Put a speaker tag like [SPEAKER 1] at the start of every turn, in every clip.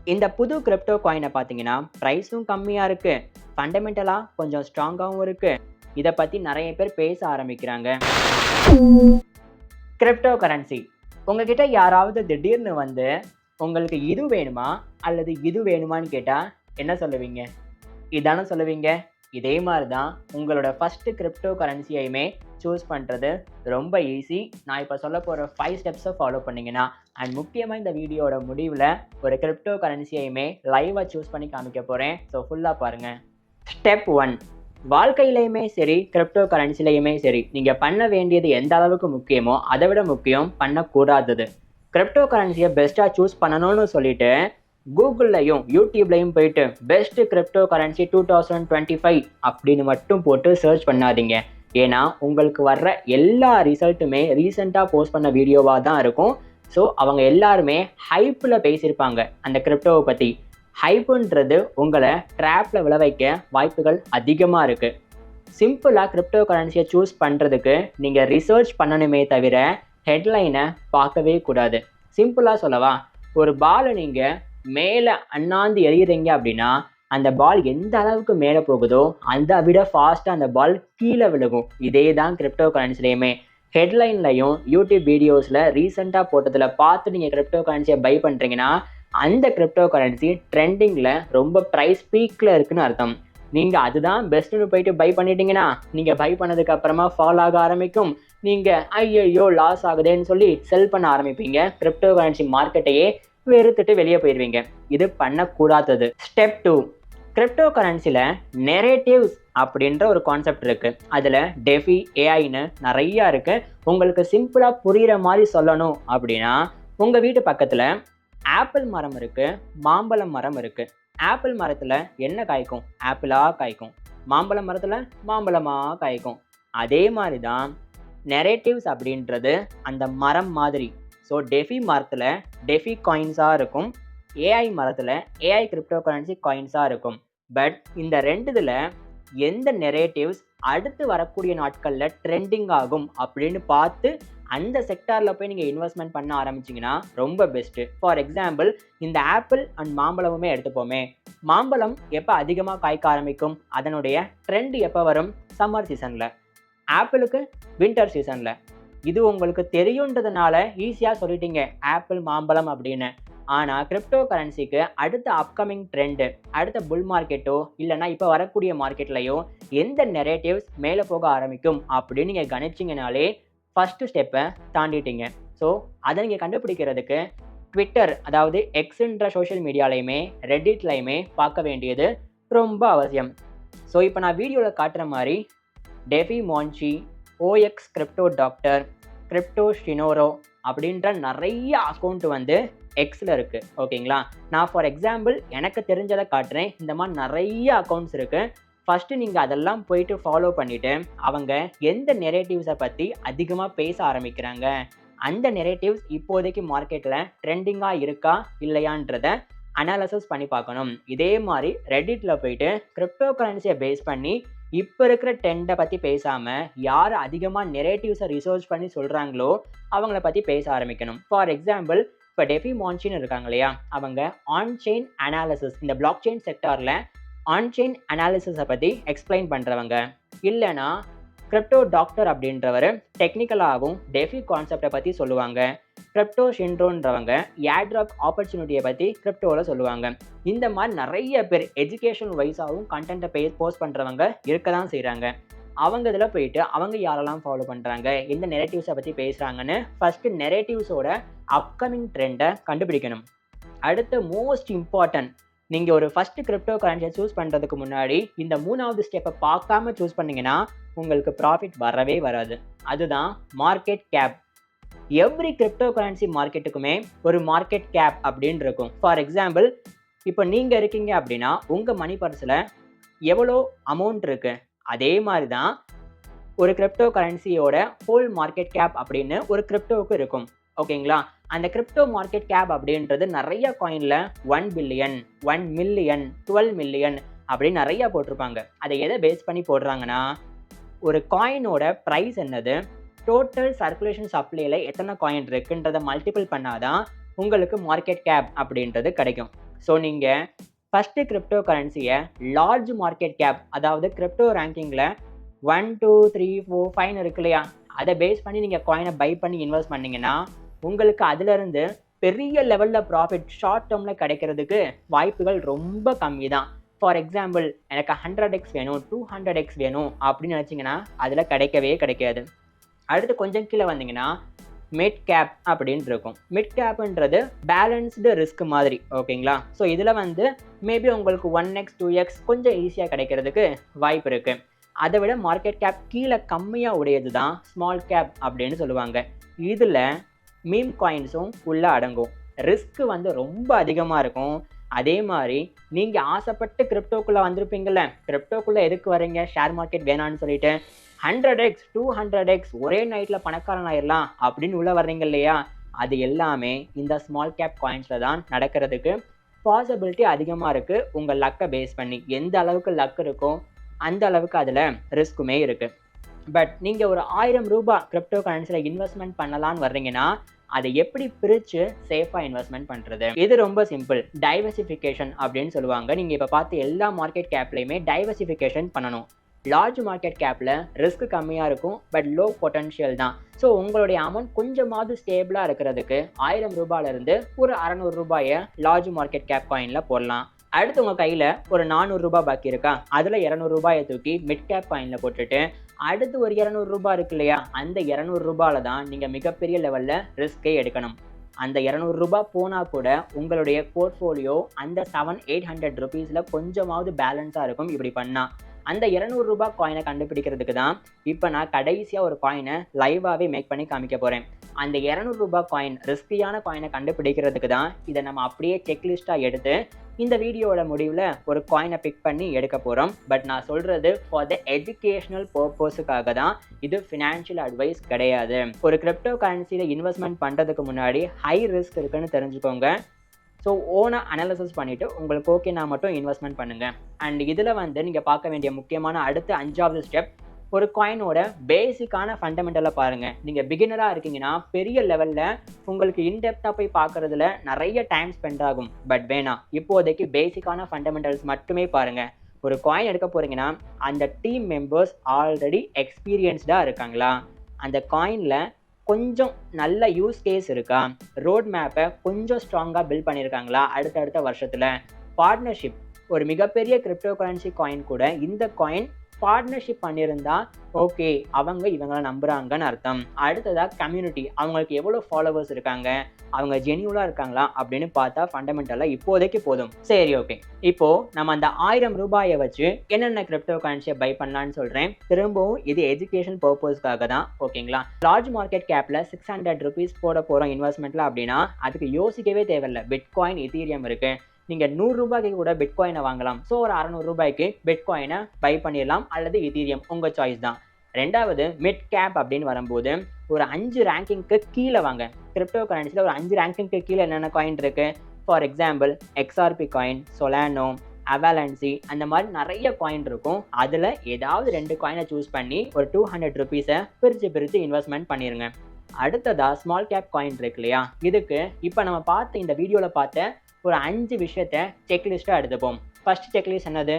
[SPEAKER 1] இந்த புது கிரிப்டோ காயினை பார்த்தீங்கன்னா ப்ரைஸும் கம்மியாக இருக்கு, ஃபண்டமெண்டலாக கொஞ்சம் ஸ்ட்ராங்காகவும் இருக்கு. இதை பற்றி நிறைய பேர் பேச ஆரம்பிக்கிறாங்க. கிரிப்டோ கரன்சி, உங்ககிட்ட யாராவது திடீர்னு வந்து உங்களுக்கு இது வேணுமா அல்லது இது வேணுமான்னு கேட்டால் என்ன சொல்லுவீங்க? இதானே சொல்லுவீங்க. இதே மாதிரி தான் உங்களோட ஃபஸ்ட்டு கிரிப்டோ கரன்சியையுமே சூஸ் பண்ணுறது ரொம்ப ஈஸி. நான் இப்போ சொல்ல போகிற 5 ஸ்டெப்ஸை ஃபாலோ பண்ணிங்கன்னா அண்ட் முக்கியமாக இந்த வீடியோட முடிவில் ஒரு கிரிப்டோ கரன்சியையுமே லைவாக சூஸ் பண்ணி காமிக்க போகிறேன். ஸோ ஃபுல்லாக பாருங்கள். ஸ்டெப் 1, வாழ்க்கையிலையுமே சரி கிரிப்டோ கரன்சிலையுமே சரி நீங்கள் பண்ண வேண்டியது எந்த அளவுக்கு முக்கியமோ அதை விட முக்கியம் பண்ணக்கூடாதது. கிரிப்டோ கரன்சியை பெஸ்ட்டாக சூஸ் பண்ணணும்னு சொல்லிட்டு கூகுள்லையும் யூடியூப்லையும் போயிட்டு பெஸ்ட் கிரிப்டோ கரன்சி 2025 அப்படின்னு மட்டும் போட்டு சர்ச் பண்ணாதீங்க. ஏன்னா உங்களுக்கு வர்ற எல்லா ரிசல்ட்டுமே ரீசெண்டாக போஸ்ட் பண்ண வீடியோவாக தான் இருக்கும். ஸோ அவங்க எல்லாருமே ஹைப்பில் பேசியிருப்பாங்க அந்த கிரிப்டோவை பற்றி. ஹைப்புன்றது உங்களை ட்ராப்பில் விழ வைக்க வாய்ப்புகள் அதிகமாக இருக்குது. சிம்பிளாக கிரிப்டோ கரன்சியை சூஸ் பண்ணுறதுக்கு நீங்கள் ரிசர்ச் பண்ணணுமே தவிர ஹெட்லைனை பார்க்கவே கூடாது. சிம்பிளாக சொல்லவா, ஒரு பாலை நீங்கள் மேலே அண்ணாந்து எறிகிறீங்க அப்படின்னா அந்த பால் எந்த அளவுக்கு மேலே போகுதோ அதை விட ஃபாஸ்ட்டாக அந்த பால் கீழே விழுகும். இதே தான் கிரிப்டோ கரன்சிலையுமே. ஹெட்லைன்லையும் யூடியூப் வீடியோஸில் ரீசெண்டாக போட்டதில் பார்த்து நீங்கள் கிரிப்டோ கரன்சியை பை பண்ணுறீங்கன்னா அந்த கிரிப்டோ கரன்சி ட்ரெண்டிங்கில் ரொம்ப ப்ரைஸ் பீக்கில் இருக்குன்னு அர்த்தம். நீங்கள் அதுதான் பெஸ்ட்டுன்னு போயிட்டு பை பண்ணிட்டீங்கன்னா நீங்கள் பை பண்ணதுக்கு அப்புறமா ஃபால் ஆக ஆரம்பிக்கும். நீங்கள் ஐயோ லாஸ் ஆகுதுன்னு சொல்லி செல் பண்ண ஆரம்பிப்பீங்க. கிரிப்டோ கரன்சி மார்க்கெட்டையே வெறுத்துட்டு வெளியே போயிடுவீங்க. இது பண்ணக்கூடாதது. ஸ்டெப் 2, கிரிப்டோ கரன்சியில் நெரேட்டிவ்ஸ் அப்படின்ற ஒரு கான்செப்ட் இருக்குது. அதில் டெஃபி, ஏஐன்னு நிறையா இருக்குது. உங்களுக்கு சிம்பிளாக புரிகிற மாதிரி சொல்லணும் அப்படின்னா உங்கள் வீட்டு பக்கத்தில் ஆப்பிள் மரம் இருக்குது, மாம்பழம் மரம் இருக்குது. ஆப்பிள் மரத்தில் என்ன காய்க்கும்? ஆப்பிளாக காய்க்கும். மாம்பழம் மரத்தில் மாம்பழமாக காய்க்கும். அதே மாதிரி தான் நெரேட்டிவ்ஸ் அப்படின்றது அந்த மரம் மாதிரி. ஸோ டெஃபி மரத்தில் டெஃபி காயின்ஸாக இருக்கும், ஏஐ மரத்தில் ஏஐ கிரிப்டோ கரன்சி காயின்ஸாக இருக்கும். பட் இந்த ரெண்டுதில் எந்த நெரேட்டிவ்ஸ் அடுத்து வரக்கூடிய நாட்களில் ட்ரெண்டிங் ஆகும் அப்படின்னு பார்த்து அந்த செக்டாரில் போய் நீங்கள் இன்வெஸ்ட்மெண்ட் பண்ண ஆரம்பிச்சிங்கன்னா ரொம்ப பெஸ்ட்டு. ஃபார் எக்ஸாம்பிள், இந்த ஆப்பிள் அண்ட் மாம்பழமுமே எடுத்துப்போமே. மாம்பழம் எப்போ அதிகமாக காய்க்க ஆரம்பிக்கும்? அதனுடைய ட்ரெண்ட் எப்போ வரும்? சம்மர் சீசனில். ஆப்பிளுக்கு வின்டர் சீசனில். இது உங்களுக்கு தெரியுன்றதுனால ஈஸியாக சொல்லிட்டீங்க ஆப்பிள் மாம்பழம் அப்படின்னு. ஆனால் கிரிப்டோ கரன்சிக்கு அடுத்த அப்கமிங் ட்ரெண்டு, அடுத்த புல் மார்க்கெட்டோ இல்லைனா இப்போ வரக்கூடிய மார்க்கெட்லையோ எந்த நெரேட்டிவ்ஸ் மேலே போக ஆரம்பிக்கும் அப்படின்னு நீங்கள் கணிச்சிங்கனாலே ஃபஸ்ட்டு ஸ்டெப்பை தாண்டிட்டீங்க. ஸோ அதை நீங்கள் கண்டுபிடிக்கிறதுக்கு ட்விட்டர், அதாவது எக்ஸுன்ற சோஷியல் மீடியாலையுமே ரெடிட்லையுமே பார்க்க வேண்டியது ரொம்ப அவசியம். ஸோ இப்போ நான் வீடியோவில் காட்டுற மாதிரி டெஃபி மான்ச்சி, ஓஎக்ஸ் கிரிப்டோ டாக்டர், கிரிப்டோ ஷினோரோ அப்படின்ற நிறைய அக்கௌண்ட் வந்து எக்ஸில் இருக்குது. ஓகேங்களா, நான் ஃபார் எக்ஸாம்பிள் எனக்கு தெரிஞ்சதை காட்டுறேன். இந்த மாதிரி நிறைய அக்கௌண்ட்ஸ் இருக்குது. ஃபஸ்ட்டு நீங்கள் அதெல்லாம் போயிட்டு ஃபாலோ பண்ணிவிட்டு அவங்க எந்த நெரேட்டிவ்ஸை பற்றி அதிகமாக பேச ஆரம்பிக்கிறாங்க, அந்த நெரேட்டிவ்ஸ் இப்போதைக்கு மார்க்கெட்டில் ட்ரெண்டிங்காக இருக்கா இல்லையான்றதை அனாலிசிஸ் பண்ணி பார்க்கணும். இதே மாதிரி ரெடிட்டில் போயிட்டு கிரிப்டோ கரன்சியை பேஸ் பண்ணி இப்போ இருக்கிற ட்ரெண்டை பற்றி பேசாமல் யார் அதிகமாக நெரேட்டிவ்ஸை ரிசர்ச் பண்ணி சொல்கிறாங்களோ அவங்கள பற்றி பேச ஆரம்பிக்கணும். ஃபார் எக்ஸாம்பிள், இப்போ டெஃபி மான்ச்சின்னு இருக்காங்க இல்லையா, அவங்க ஆன் செயின் அனாலிசிஸ், இந்த பிளாக் செயின் செக்டாரில் ஆன் செயின் அனாலிசிஸை பற்றி எக்ஸ்பிளைன் பண்ணுறவங்க. இல்லைனா கிரிப்டோ டாக்டர் அப்படின்றவர் டெக்னிக்கலாகவும் டெஃபி கான்செப்டை பற்றி சொல்லுவாங்க. கிரிப்டோ ஷின்ரோன்றவங்க ஏர்ட்ராப் ஆப்பர்ச்சுனிட்டியை பற்றி கிரிப்டோவில் சொல்லுவாங்க. இந்த மாதிரி நிறைய பேர் எஜுகேஷன் வைஸாகவும் கண்டென்ட்டை போஸ்ட் பண்ணுறவங்க இருக்க தான் செய்கிறாங்க. அவங்க இதில் போயிட்டு அவங்க யாரெல்லாம் ஃபாலோ பண்ணுறாங்க, எந்த நெரேட்டிவ்ஸை பற்றி பேசுகிறாங்கன்னு ஃபஸ்ட்டு நெரேட்டிவ்ஸோட அப்கமிங் ட்ரெண்டை கண்டுபிடிக்கணும். அடுத்து மோஸ்ட் இம்பார்ட்டன்ட், நீங்கள் ஒரு ஃபஸ்ட்டு கிரிப்டோ கரன்சியை சூஸ் பண்ணுறதுக்கு முன்னாடி இந்த 3வது ஸ்டெப்பை பார்க்காம சூஸ் பண்ணிங்கன்னா உங்களுக்கு ப்ராஃபிட் வரவே வராது. அதுதான் market cap. Every crypto currency மார்க்கெட்டுக்குமே ஒரு மார்க்கெட் கேப் அப்படின்னு இருக்கும். ஃபார் எக்ஸாம்பிள், இப்போ நீங்கள் இருக்கீங்க அப்படின்னா உங்கள் மணி பர்ஸில் எவ்வளோ அமௌண்ட் இருக்குது, அதே மாதிரி தான் ஒரு கிரிப்டோ கரன்சியோட ஹோல் மார்க்கெட் கேப் அப்படின்னு ஒரு கிரிப்டோவுக்கு இருக்கும். ஓகேங்களா, அந்த கிரிப்டோ மார்க்கெட் கேப் அப்படின்றது நிறைய காயினில் 1 பில்லியன், 1 மில்லியன், 12 மில்லியன் அப்படின்னு நிறையா போட்டிருப்பாங்க. அதை எதை பேஸ் பண்ணி போடுறாங்கன்னா, ஒரு காயினோட ப்ரைஸ் என்னது, டோட்டல் சர்க்குலேஷன் சப்ளையில் எத்தனை காயின் இருக்குன்றதை மல்டிபிள் பண்ணாதான் உங்களுக்கு மார்க்கெட் கேப் அப்படின்றது கிடைக்கும். ஸோ நீங்கள் ஃபஸ்ட்டு கிரிப்டோ கரன்சியை லார்ஜ் மார்க்கெட் கேப், அதாவது கிரிப்டோ ரேங்கிங்கில் 1 2 3 4 5 இருக்கு இல்லையா, அதை பேஸ் பண்ணி நீங்கள் காயினை பை பண்ணி இன்வெஸ்ட் பண்ணிங்கன்னா உங்களுக்கு அதிலிருந்து பெரிய லெவலில் ப்ராஃபிட் ஷார்ட் டேர்மில் கிடைக்கிறதுக்கு வாய்ப்புகள் ரொம்ப கம்மி தான். ஃபார் எக்ஸாம்பிள், எனக்கு 100x வேணும், 200x வேணும் அப்படின்னு நினச்சிங்கன்னா அதில் கிடைக்கவே கிடைக்காது. அடுத்து கொஞ்சம் கீழே வந்தீங்கன்னா மிட் கேப் அப்படின்னு இருக்கும். மிட் கேப்ன்றது பேலன்ஸ்டு ரிஸ்க் மாதிரி, ஓகேங்களா. ஸோ இதில் வந்து மேபி உங்களுக்கு 1x 2x கொஞ்சம் ஈஸியாக கிடைக்கிறதுக்கு வாய்ப்பு இருக்குது. அதை விட மார்க்கெட் கேப் கீழே கம்மியாக உடையது தான் ஸ்மால் கேப் அப்படின்னு சொல்லுவாங்க. இதில் மீம் காயின்ஸும் உள்ளே அடங்கும். ரிஸ்க்கு வந்து ரொம்ப அதிகமாக இருக்கும். அதே மாதிரி நீங்கள் ஆசைப்பட்டு கிரிப்டோக்குள்ளே வந்திருப்பீங்கள்ல, கிரிப்டோக்குள்ளே எதுக்கு வரீங்க, ஷேர் மார்க்கெட் வேணான்னு சொல்லிட்டு 100x 200x ஒரே நைட்டில் பணக்காரன் ஆயிடலாம் அப்படின்னு உள்ளே வர்றீங்க இல்லையா, அது எல்லாமே இந்த ஸ்மால் கேப் காயின்ஸில் தான் நடக்கிறதுக்கு பாசிபிலிட்டி அதிகமாக இருக்குது. உங்கள் லக்கை பேஸ் பண்ணி எந்த அளவுக்கு லக் இருக்கோ அந்த அளவுக்கு அதில் ரிஸ்க்குமே இருக்குது. பட் நீங்கள் ஒரு 1000 ரூபாய் கிரிப்டோ கரன்சியில் இன்வெஸ்ட்மெண்ட் பண்ணலான்னு வர்றீங்கன்னா அதை எப்படி பிரித்து சேஃபாக இன்வெஸ்ட்மெண்ட் பண்ணுறது? இது ரொம்ப சிம்பிள். டைவர்சிஃபிகேஷன் அப்படின்னு சொல்லுவாங்க. நீங்கள் இப்போ பார்த்து எல்லா மார்க்கெட் கேப்லையுமே டைவர்சிஃபிகேஷன் பண்ணணும். லார்ஜ் மார்க்கெட் கேப்பில் ரிஸ்க் கம்மியாக இருக்கும், பட் லோ பொட்டன்ஷியல் தான். ஸோ உங்களுடைய அமௌண்ட் கொஞ்சமாவது ஸ்டேபிளாக இருக்கிறதுக்கு 1000 ரூபாயிலிருந்து ஒரு 600 ரூபாயை லார்ஜ் மார்க்கெட் கேப் காயினில் போடலாம். அடுத்து உங்கள் கையில் ஒரு 400 ரூபாய் பாக்கி இருக்கா, அதில் 200 ரூபாயை தூக்கி மிட் கேப் காயினில் போட்டுட்டு அடுத்து ஒரு 200 ரூபாய் இருக்கு இல்லையா, அந்த 200 ரூபாயில் தான் நீங்கள் மிகப்பெரிய லெவலில் ரிஸ்க்கே எடுக்கணும். அந்த 200 ரூபாய் போனால் கூட உங்களுடைய போர்ட்ஃபோலியோ அந்த 700-800 ருபீஸில் கொஞ்சமாவது பேலன்ஸாக இருக்கும். இப்படி பண்ணால் அந்த 200 ரூபாய் காயினை கண்டுபிடிக்கிறதுக்கு தான் இப்போ நான் கடைசியாக ஒரு காயினை லைவாகவே மேக் பண்ணி காமிக்க போகிறேன். அந்த 200 ரூபாய் காயின், ரிஸ்கியான காயினை கண்டுபிடிக்கிறதுக்கு தான் இதை நம்ம அப்படியே செக்லிஸ்ட்டாக எடுத்து இந்த வீடியோவோட முடிவில் ஒரு காயினை பிக் பண்ணி எடுக்க போகிறோம். பட் நான் சொல்கிறது ஃபார் த எஜுகேஷ்னல் பர்பஸுக்காக தான், இது ஃபினான்ஷியல் அட்வைஸ் கிடையாது. ஒரு கிரிப்டோ கரன்சியில் இன்வெஸ்ட்மெண்ட் பண்ணுறதுக்கு முன்னாடி ஹை ரிஸ்க் இருக்குன்னு தெரிஞ்சுக்கோங்க. ஸோ ஓனாக அனாலிசிஸ் பண்ணிவிட்டு உங்களுக்கு ஓகேனா மட்டும் இன்வெஸ்ட்மெண்ட் பண்ணுங்கள். அண்ட் இதில் வந்து நீங்கள் பார்க்க வேண்டிய முக்கியமான அடுத்த 5வது ஸ்டெப், ஒரு காயினோட பேசிக்கான ஃபண்டமெண்டலை பாருங்கள். நீங்கள் பிகினராக இருக்கீங்கன்னா பெரிய லெவலில் உங்களுக்கு இன்டெப்த்தாக போய் பார்க்குறதுல நிறைய டைம் ஸ்பெண்ட் ஆகும். பட் வேணாம், இப்போதைக்கு பேசிக்கான ஃபண்டமெண்டல்ஸ் மட்டுமே பாருங்கள். ஒரு காயின் எடுக்க போகிறீங்கன்னா அந்த டீம் மெம்பர்ஸ் ஆல்ரெடி எக்ஸ்பீரியன்ஸ்டாக இருக்காங்களா, அந்த காயினில் கொஞ்சம் நல்ல யூஸ் கேஸ் இருக்கா, ரோட் மேப்பை கொஞ்சம் ஸ்ட்ராங்காக பில்ட் பண்ணியிருக்காங்களா அடுத்தடுத்த வருஷத்தில், பார்ட்னர்ஷிப். ஒரு மிகப்பெரிய கிரிப்டோ கரன்சி காயின் கூட இந்த காயின் பார்ட்னர்ஷிப் பண்ணியிருந்தா ஓகே, அவங்க இவங்களை நம்புகிறாங்கன்னு அர்த்தம். அடுத்ததாக கம்யூனிட்டி, அவங்களுக்கு எவ்வளோ ஃபாலோவர்ஸ் இருக்காங்க, அவங்க ஜென்யூலாக இருக்காங்களா அப்படின்னு பார்த்தா ஃபண்டமெண்டலாக இப்போதைக்கு போதும். சரி, ஓகே. இப்போது நம்ம அந்த 1000 ரூபாயை வச்சு என்னென்ன கிரிப்டோ கரன்சியை பை பண்ணலான்னு சொல்கிறேன். திரும்பவும் இது எஜுகேஷன் பர்பஸ்க்காக தான், ஓகேங்களா. லார்ஜ் மார்க்கெட் கேப்பில் 600 ருபீஸ் போட போகிறோம் இன்வெஸ்ட்மெண்ட்டில் அப்படின்னா அதுக்கு யோசிக்கவே தேவையில்லை. பிட்காயின், எதீரியம் இருக்குது. நீங்கள் 100 ரூபாய்க்கு கூட பிட்காயினை வாங்கலாம். ஸோ ஒரு 600 ரூபாய்க்கு பிட்காயினை பை பண்ணிடலாம், அல்லது எதீரியம், உங்கள் சாய்ஸ் தான். ரெண்டாவது மிட் கேப் அப்படின்னு வரும்போது ஒரு 5 ரேங்கிங்க்கு கீழே வாங்க. கிரிப்டோ கரன்சியில் ஒரு 5 ரேங்கிங்க்கு கீழே என்னென்ன காயின் இருக்குது? ஃபார் எக்ஸாம்பிள் XRP காயின், சொலானோ, அவலான்சி, அந்த மாதிரி நிறைய காயின் இருக்கும். அதில் ஏதாவது 2 காயினை சூஸ் பண்ணி ஒரு 200 ருபீஸை பிரித்து இன்வெஸ்ட்மெண்ட் பண்ணிடுங்க. அடுத்ததாக ஸ்மால் கேப் காயின் இருக்கு இல்லையா, இதுக்கு இப்போ நம்ம பார்த்த இந்த வீடியோவில் பார்த்த ஒரு 5 விஷயத்தை செக்லிஸ்ட்டாக எடுத்துப்போம். ஃபர்ஸ்ட் செக்லிஸ்ட் என்னது?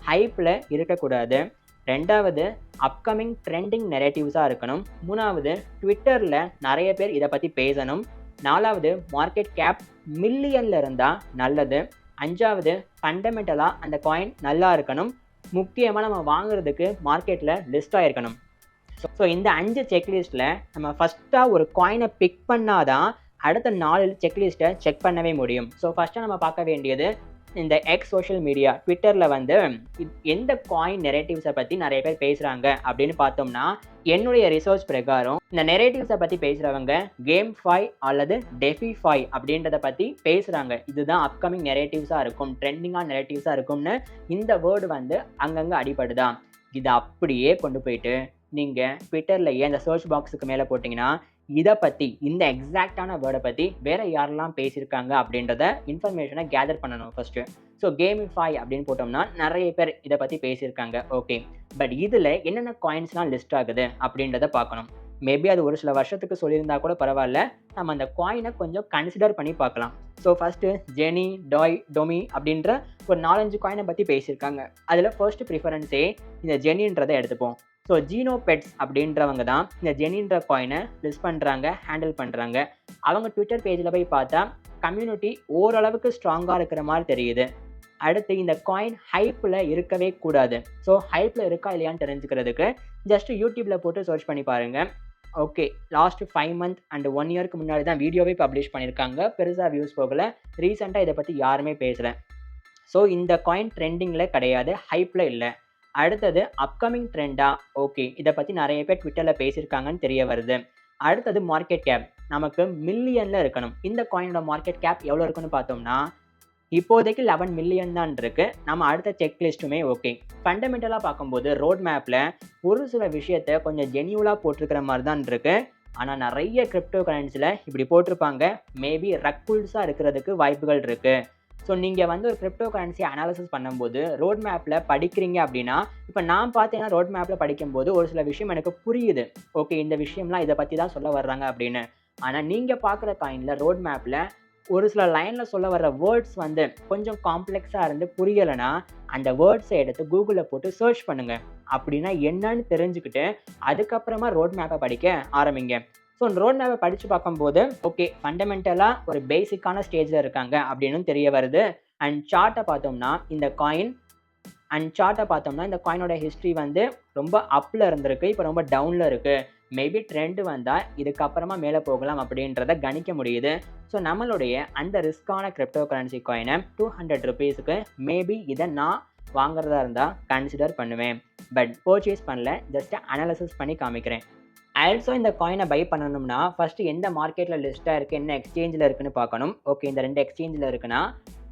[SPEAKER 1] ஹைப்பில் இருக்கக்கூடாது. ரெண்டாவது அப்கமிங் ட்ரெண்டிங் நெரேட்டிவ்ஸாக இருக்கணும். மூணாவது ட்விட்டரில் நிறைய பேர் இதை பற்றி பேசணும். நாலாவது மார்க்கெட் கேப் மில்லியனில் இருந்தால் நல்லது. அஞ்சாவது ஃபண்டமெண்டலாக அந்த காயின் நல்லா இருக்கணும். முக்கியமாக நம்ம வாங்குறதுக்கு மார்க்கெட்டில் லிஸ்ட் ஆகிருக்கணும். ஸோ இந்த 5 செக்லிஸ்ட்டில் நம்ம ஃபஸ்ட்டாக ஒரு காயினை பிக் பண்ணாதான் அடுத்த 4 செக்லிஸ்ட்டை செக் பண்ணவே முடியும். ஸோ ஃபஸ்ட்டாக நம்ம பார்க்க வேண்டியது இந்த எக்ஸ் சோஷியல் மீடியா, ட்விட்டரில் வந்து எந்த காயின் நெரேட்டிவ்ஸை பற்றி நிறைய பேர் பேசுகிறாங்க அப்படின்னு பார்த்தோம்னா, என்னுடைய ரிசர்ச் பிரகாரம் இந்த நெரேட்டிவ்ஸை பற்றி பேசுகிறவங்க கேம்ஃபை அல்லது டெஃபிஃபை அப்படின்றத பற்றி பேசுகிறாங்க. இதுதான் அப்கமிங் நெரேட்டிவ்ஸாக இருக்கும், ட்ரெண்டிங்கான நெரேட்டிவ்ஸாக இருக்கும்னு இந்த வேர்டு வந்து அங்கங்கே அடிபடுதான். இதை அப்படியே கொண்டு போயிட்டு நீங்கள் ட்விட்டர்லையே அந்த சர்ச் பாக்ஸுக்கு மேலே போட்டிங்கன்னா இதை பற்றி, இந்த எக்ஸாக்டான வேர்டை பற்றி வேறு யாரெல்லாம் பேசியிருக்காங்க அப்படின்றத இன்ஃபர்மேஷனை கேதர் பண்ணணும் ஃபஸ்ட்டு. ஸோ கேமிஃபை அப்படின்னு போட்டோம்னா நிறைய பேர் இதை பற்றி பேசியிருக்காங்க, ஓகே. பட் இதில் என்னென்ன காயின்ஸ்லாம் லிஸ்ட் ஆகுது அப்படின்றத பார்க்கணும். மேபி அது ஒரு சில வருஷத்துக்கு சொல்லியிருந்தா கூட பரவாயில்ல. நம்ம அந்த காயினை கொஞ்சம் கன்சிடர் பண்ணி பார்க்கலாம். ஸோ ஃபர்ஸ்ட்டு ஜெனி, டொமி அப்படின்ற ஒரு 4, 5 காயினை பற்றி பேசியிருக்காங்க. அதில் ஃபர்ஸ்ட் ப்ரிஃபரன்ஸே இந்த ஜெனின்றதை எடுத்துப்போம். ஸோ ஜீனோ பெட்ஸ் அப்படின்றவங்க தான் இந்த ஜெனின்ற காயினை லிஸ்ட் பண்ணுறாங்க, ஹேண்டில் பண்ணுறாங்க. அவங்க ட்விட்டர் பேஜில் போய் பார்த்தா கம்யூனிட்டி ஓரளவுக்கு ஸ்ட்ராங்காக இருக்கிற மாதிரி தெரியுது. அடுத்து இந்த காயின் ஹைப்பில் இருக்கவே கூடாது. ஸோ ஹைப்பில் இருக்கா இல்லையான்னு தெரிஞ்சுக்கிறதுக்கு ஜஸ்ட் யூடியூப்பில் போட்டு சர்ச் பண்ணி பாருங்கள். ஓகே, லாஸ்ட் 5 மந்த் அண்ட் 1 இயர்க்கு முன்னாடி தான் வீடியோவே பப்ளிஷ் பண்ணியிருக்காங்க. பெருசாக வியூஸ் போகலை. ரீசெண்டாக இதை பற்றி யாருமே பேசலை. ஸோ இந்த காயின் ட்ரெண்டிங்கில் கிடையாது, ஹைப்பில் இல்லை. அடுத்தது அப்கமிங் ட்ரெண்டா? ஓகே, இதை பற்றி நிறைய பேர் ட்விட்டரில் பேசியிருக்காங்கன்னு தெரிய வருது. அடுத்தது மார்க்கெட் கேப் நமக்கு மில்லியனில் இருக்கணும். இந்த காயினோட மார்க்கெட் கேப் எவ்வளோ இருக்குன்னு பார்த்தோம்னா இப்போதைக்கு 11 மில்லியன் தான் இருக்குது. நம்ம அடுத்த செக் லிஸ்ட்டுமே ஓகே. ஃபண்டமெண்டலாக பார்க்கும்போது ரோட் மேப்பில் ஒரு சில விஷயத்த கொஞ்சம் ஜென்யூலாக போட்டிருக்கிற மாதிரி தான் இருக்குது. ஆனால் நிறைய கிரிப்டோ கரன்சியில் இப்படி போட்டிருப்பாங்க. மேபி ரக்குல்ஸாக இருக்கிறதுக்கு வாய்ப்புகள் இருக்குது. ஸோ நீங்கள் வந்து ஒரு கிரிப்டோ கரன்சி அனாலிசிஸ் பண்ணும்போது ரோட் மேப்பில் படிக்கிறீங்க அப்படின்னா, இப்போ நான் பார்த்தீங்கன்னா ரோட் மேப்பில் படிக்கும்போது ஒரு சில விஷயம் எனக்கு புரியுது. ஓகே, இந்த விஷயம்லாம் இதை பற்றி தான் சொல்ல வர்றாங்க அப்படின்னு. ஆனால் நீங்கள் பார்க்குற காயினில் ரோட் மேப்பில் ஒரு சில லைனில் சொல்ல வர்ற வேர்ட்ஸ் வந்து கொஞ்சம் காம்ப்ளெக்ஸாக இருந்து புரியலைன்னா அந்த வேர்ட்ஸை எடுத்து கூகுளில் போட்டு சர்ச் பண்ணுங்கள். அப்படின்னா என்னன்னு தெரிஞ்சுக்கிட்டு அதுக்கப்புறமா ரோட் மேப்பை படிக்க ஆரம்பிங்க. ஸோ ரோட் மேப்பை படித்து பார்க்கும்போது ஓகே, ஃபண்டமெண்டலாக ஒரு பேசிக்கான ஸ்டேஜில் இருக்காங்க அப்படின்னு தெரிய வருது. அண்ட் சார்ட்டை பார்த்தோம்னா இந்த காயினோட ஹிஸ்ட்ரி வந்து ரொம்ப அப்பில் இருந்திருக்கு, இப்போ ரொம்ப டவுனில் இருக்குது. மேபி ட்ரெண்டு வந்தால் இதுக்கப்புறமா மேலே போகலாம் அப்படின்றத கணிக்க முடியுது. ஸோ நம்மளுடைய அந்த ரிஸ்கான கிரிப்டோ கரன்சி காயினை 200 ருபீஸுக்கு மேபி இதை நான் வாங்குறதா இருந்தால் கன்சிடர் பண்ணுவேன். பட் பர்ச்சேஸ் பண்ணல, ஜஸ்ட் அனாலிசிஸ் பண்ணி காமிக்கிறேன். ஆல்சோ இந்த காயினை பை பண்ணணும்னா ஃபஸ்ட்டு எந்த மார்க்கெட்டில் லிஸ்ட்டாக இருக்குது, என்ன எக்ஸ்சேஞ்சில் இருக்குன்னு பார்க்கணும். ஓகே, இந்த 2 எக்ஸ்சேஞ்சில் இருக்குன்னா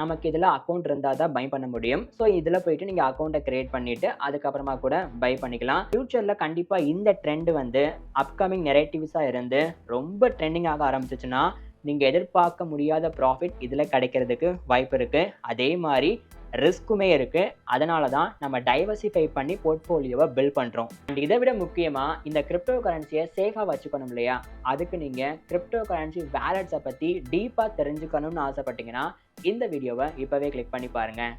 [SPEAKER 1] நமக்கு இதில் அக்கௌண்ட் இருந்தால் தான் பை பண்ண முடியும். ஸோ இதில் போயிட்டு நீங்கள் அக்கௌண்ட்டை க்ரியேட் பண்ணிவிட்டு அதுக்கப்புறமா கூட பை பண்ணிக்கலாம். ஃப்யூச்சரில் கண்டிப்பாக இந்த ட்ரெண்டு வந்து அப்கமிங் நெரேட்டிவ்ஸாக இருந்து ரொம்ப ட்ரெண்டிங் ஆக ஆரம்பிச்சிச்சுன்னா நீங்கள் எதிர்பார்க்க முடியாத ப்ராஃபிட் இதில் கிடைக்கிறதுக்கு வாய்ப்பு இருக்குது. அதே மாதிரி ரிஸ்க்குமே இருக்குது. அதனால தான் நம்ம டைவர்சிஃபை பண்ணி போர்ட்ஃபோலியோவை பில்ட் பண்ணுறோம். அண்ட் இதை விட முக்கியமாக இந்த கிரிப்டோ கரன்சியை சேஃபாக வச்சுக்கணும் இல்லையா? அதுக்கு நீங்கள் கிரிப்டோ கரன்சி வேலட்ஸை பற்றி டீப்பாக தெரிஞ்சுக்கணும்னு ஆசைப்பட்டீங்கன்னா இந்த வீடியோவை இப்போவே கிளிக் பண்ணி பாருங்கள்.